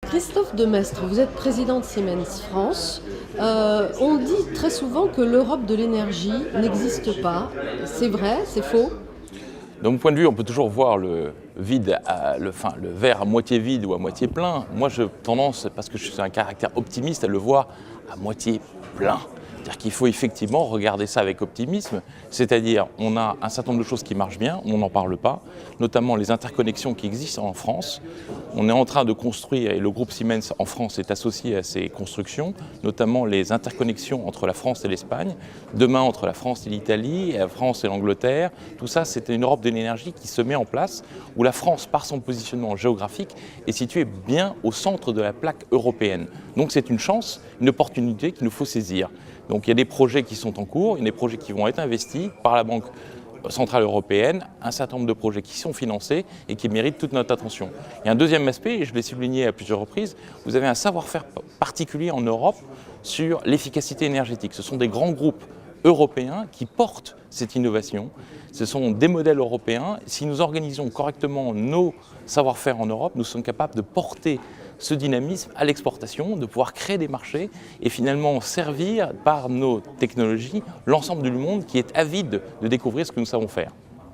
Christophe Demestre, vous êtes président de Siemens France. On dit très souvent que l'Europe de l'énergie n'existe pas. C'est vrai, c'est faux? De mon point de vue, on peut toujours voir le verre à moitié vide ou à moitié plein. Moi, j'ai tendance, parce que je suis un caractère optimiste, à le voir à moitié plein. C'est-à-dire qu'il faut effectivement regarder ça avec optimisme, c'est-à-dire on a un certain nombre de choses qui marchent bien, on n'en parle pas, notamment les interconnexions qui existent en France. On est en train de construire, et le groupe Siemens en France est associé à ces constructions, notamment les interconnexions entre la France et l'Espagne, demain entre la France et l'Italie, la France et l'Angleterre. Tout ça, c'est une Europe de l'énergie qui se met en place, où la France, par son positionnement géographique, est située bien au centre de la plaque européenne. Donc c'est une chance, une opportunité qu'il nous faut saisir. Donc il y a des projets qui sont en cours, il y a des projets qui vont être investis par la Banque centrale européenne, un certain nombre de projets qui sont financés et qui méritent toute notre attention. Il y a un deuxième aspect, et je l'ai souligné à plusieurs reprises, vous avez un savoir-faire particulier en Europe sur l'efficacité énergétique. Ce sont des grands groupes européens qui portent cette innovation. Ce sont des modèles européens. Si nous organisons correctement nos savoir-faire en Europe, nous sommes capables de porter ce dynamisme à l'exportation, de pouvoir créer des marchés et finalement servir par nos technologies l'ensemble du monde qui est avide de découvrir ce que nous savons faire.